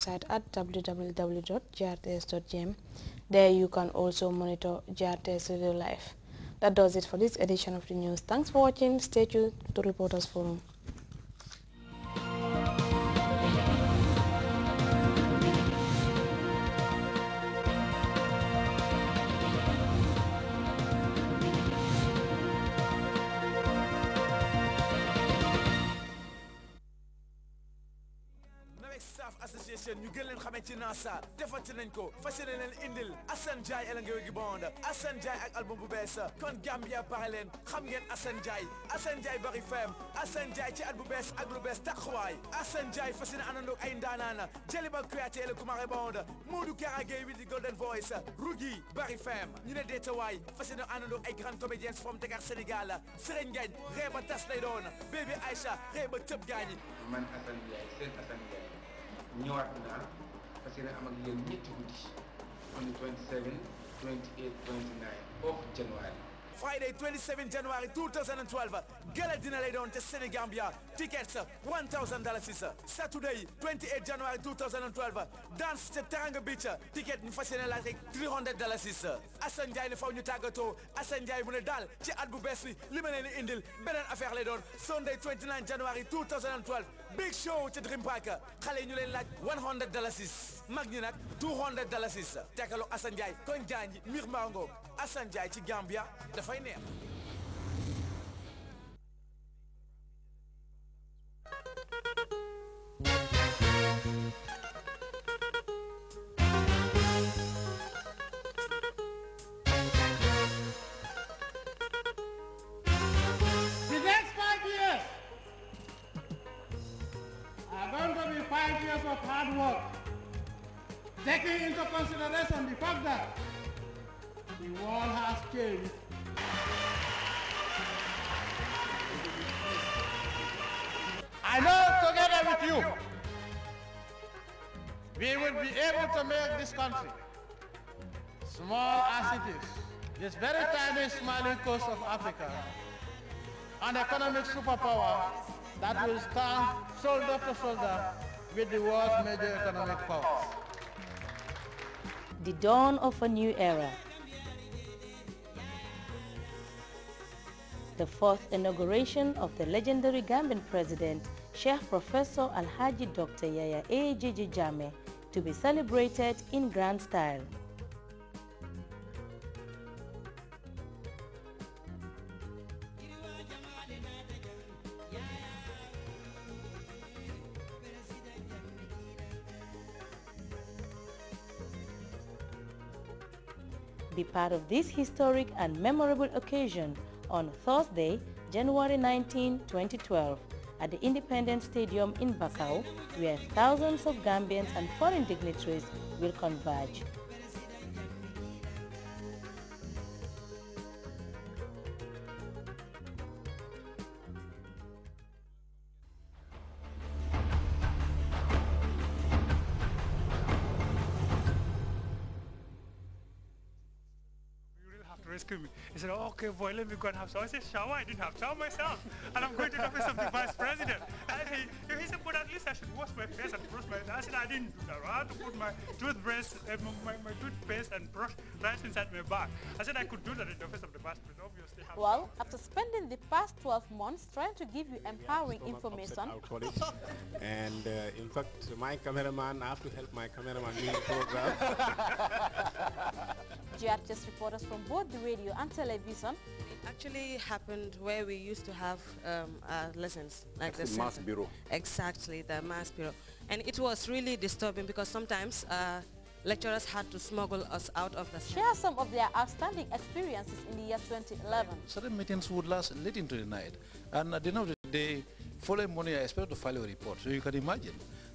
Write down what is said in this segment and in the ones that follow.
website at www.grts.gm. There you can also monitor GRTS Radio Live. That does it for this edition of the news. Thanks for watching. Stay tuned to Reporters Forum. Association ñu gën leen xamee ci NASA defati nañ ko fas yéene leen indil Assane Ndiaye elangewe gi bonda Assane Ndiaye ak album bu bees kon Gambia pare leen xam ngeen Assane Ndiaye bari fem Assane Ndiaye ci at bu bees ak lu bees taxawaay Assane Ndiaye fas yéene àndandoo ay ndaanaana Jaliba Kouyaté la kumare bonda Modou Karagé wi di Golden Voice Rugi bari fem ñu ne deetawaay fas yéene àndandoo ay grand comédiens from Dakar Sénégal Serigne Ngagne reeba tas lay doon Baby Aïcha reeba tëb gaañi man Assane Ndiaye seen Assane Ndiaye ñëwaat naa parce que am ak yéen ñetti guddi on the 27, 28, 29 of January. Friday 27 January 2012 gala dina lay doon te Sénégambia tickets $1,000 Saturday 28 January 2012 dance te Teranga Beach ticket ñu fas yéene laaj rek $300 Assane Ndiaye ne faw ñu tàggatoo Assane Ndiaye mu ne daal ci at bu bees li ma leen indil beneen affaire lay doon Sunday 29 January 2012 big show ci Dream Park xale yi ñu leen laaj $100 mag ñi nag $200 tekkalo Assane Ndiaye kon jaanji mbir mango Assane Ndiaye ci Gambia dafay neex. The next 5 years are going to be 5 years of hard work, taking into consideration the fact that the world has changed. I know together with you, we will be able to make this country, small as it is, this very tiny smiling coast of Africa, an economic superpower that will stand shoulder to shoulder with the world's major economic powers. The dawn of a new era. The fourth inauguration of the legendary Gambian president, Sheikh Professor Alhaji Dr. Yaya A.J.J. Jammeh, to be celebrated in grand style. Be part of this historic and memorable occasion on Thursday, January 19, 2012, at the Independence Stadium in Bakau, where thousands of Gambians and foreign dignitaries will converge. Rescue me. He said, oh, okay, boy, let me go and have shower. I said, shower? I didn't have shower myself. And I'm going to the office of the vice president. And he said, but at least I should wash my face and brush my... I said, I didn't do that. I had to put my toothbrush, my toothpaste and brush right inside my bag. I said I could do that in the office of the vice president. Obviously. Well, after spending the past 12 months trying to give you empowering information... And in fact, my cameraman, I have to help my cameraman in the program. GRTS reporters from both the radio and television. It actually happened where we used to have our lessons, like the Mass Bureau. Exactly, the Mass Bureau. And it was really disturbing because sometimes lecturers had to smuggle us out of the Share some of their outstanding experiences in the year 2011. Certain meetings would last late into the night. And at the end of the day, following morning, I expected to file a report. So you can imagine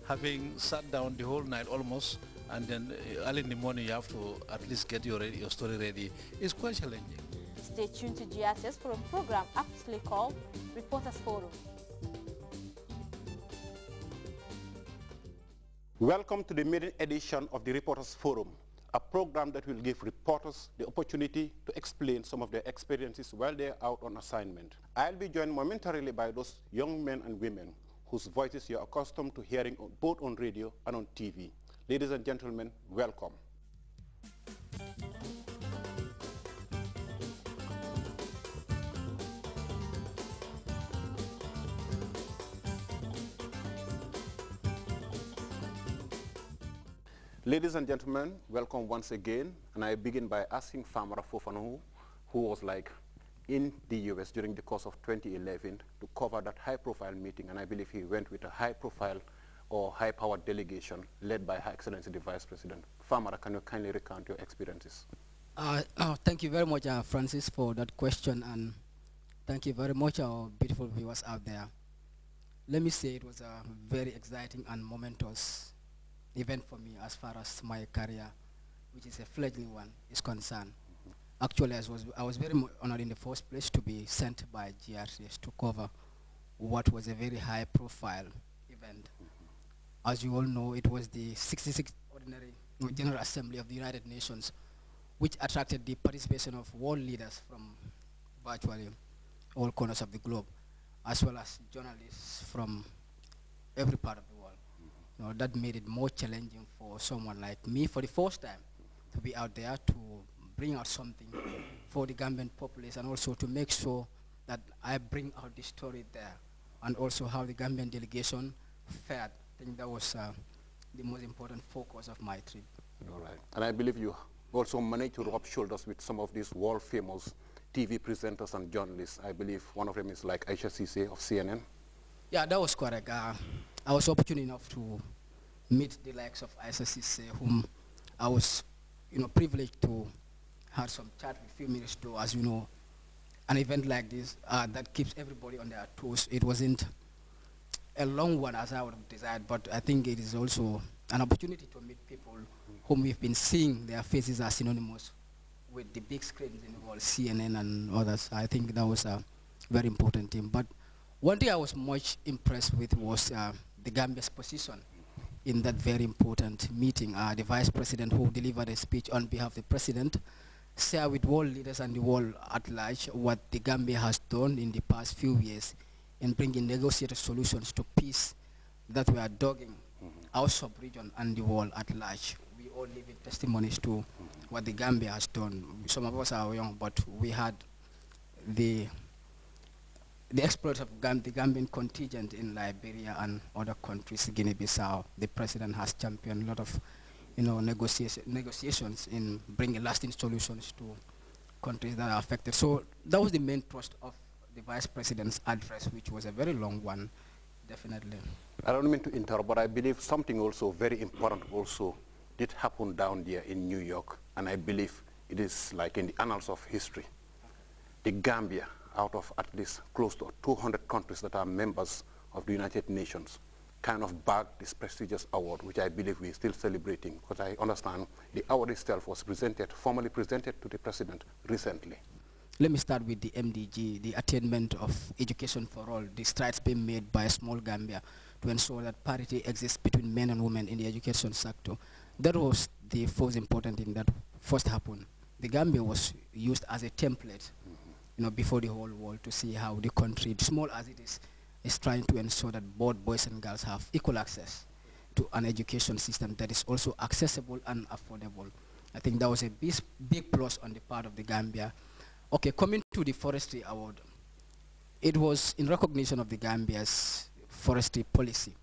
having sat down the whole night almost, and then early in the morning you have to at least get your story ready. It's quite challenging. Stay tuned to GRTS for a program aptly called Reporters Forum. Welcome to the maiden edition of the Reporters Forum, a program that will give reporters the opportunity to explain some of their experiences while they're out on assignment. I'll be joined momentarily by those young men and women whose voices you're accustomed to hearing both on radio and on TV. Ladies and gentlemen, welcome. Ladies and gentlemen, welcome once again. And I begin by asking Famara Fofana, who was like in the US during the course of 2011 to cover that high-profile meeting. And I believe he went with a high-profile or high-powered delegation led by Her Excellency the Vice President. Famara, can you kindly recount your experiences? Thank you very much, Francis, for that question. And thank you very much, our beautiful viewers out there. Let me say it was a very exciting and momentous event for me as far as my career, which is a fledgling one, is concerned. Actually, I was very honored in the first place to be sent by Grts to cover what was a very high-profile event. As you all know, it was the 66th Ordinary General Assembly of the United Nations, which attracted the participation of world leaders from virtually all corners of the globe, as well as journalists from every part of the world. You know, that made it more challenging for someone like me for the first time to be out there to bring out something for the Gambian populace, and also to make sure that I bring out the story there, and also how the Gambian delegation fared. I think that was the most important focus of my trip. All right. And I believe you also managed to rub shoulders with some of these world-famous TV presenters and journalists. I believe one of them is like Aisha Cisse of CNN. Yeah, that was correct. I was opportune enough to meet the likes of Aisha Cisse, whom I was, privileged to have some chat with a few minutes to. As you know, an event like this that keeps everybody on their toes. It wasn't a long one as I would have desired, but I think it is also an opportunity to meet people whom we've been seeing their faces as synonymous with the big screens in the world, CNN and others. I think that was a very important thing. But one thing I was much impressed with was the Gambia's position in that very important meeting. The Vice President, who delivered a speech on behalf of the President, shared with world leaders and the world at large what the Gambia has done in the past few years in bringing negotiated solutions to peace that we are dogging our sub-region and the world at large. We all live in testimonies to what the Gambia has done. Some of us are young, but we had the exploits of the Gambian contingent in Liberia and other countries, Guinea-Bissau. The President has championed a lot of negotiations in bringing lasting solutions to countries that are affected. So that was the main thrust of the Vice President's address, which was a very long one, definitely. I don't mean to interrupt, but I believe something also very important also did happen down there in New York, and I believe it is like in the annals of history. The Gambia, out of at least close to 200 countries that are members of the United Nations, kind of bagged this prestigious award, which I believe we're still celebrating, because I understand the award itself was formally presented to the President recently. Let me start with the MDG, the attainment of education for all, the strides being made by a small Gambia to ensure that parity exists between men and women in the education sector. That was the first important thing that first happened. The Gambia was used as a template, before the whole world, to see how the country, small as it is trying to ensure that both boys and girls have equal access to an education system that is also accessible and affordable. I think that was a big plus on the part of the Gambia. Okay, coming to the Forestry Award, it was in recognition of the Gambia's forestry policy.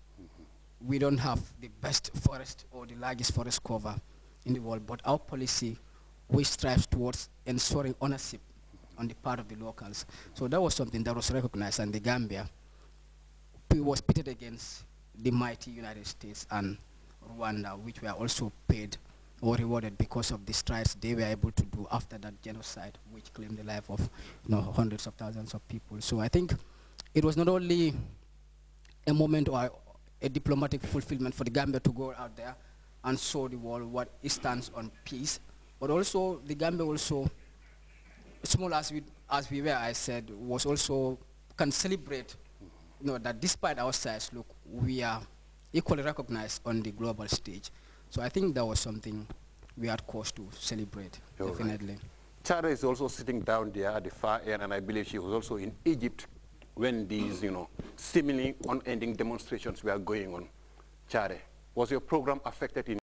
We don't have the best forest or the largest forest cover in the world, but our policy, which strives towards ensuring ownership on the part of the locals. So that was something that was recognized, and the Gambia was pitted against the mighty United States and Rwanda, which were also paid or rewarded because of the strides they were able to do after that genocide, which claimed the life of hundreds of thousands of people. So I think it was not only a moment or a diplomatic fulfillment for the Gambia to go out there and show the world what it stands on peace, but also the Gambia also, small as we were, I said, was also can celebrate that despite our size, look, we are equally recognized on the global stage. So I think that was something we had cause to celebrate, definitely. Right. Chara is also sitting down there at the far end, and I believe she was also in Egypt when these, seemingly unending demonstrations were going on. Chara, was your program affected in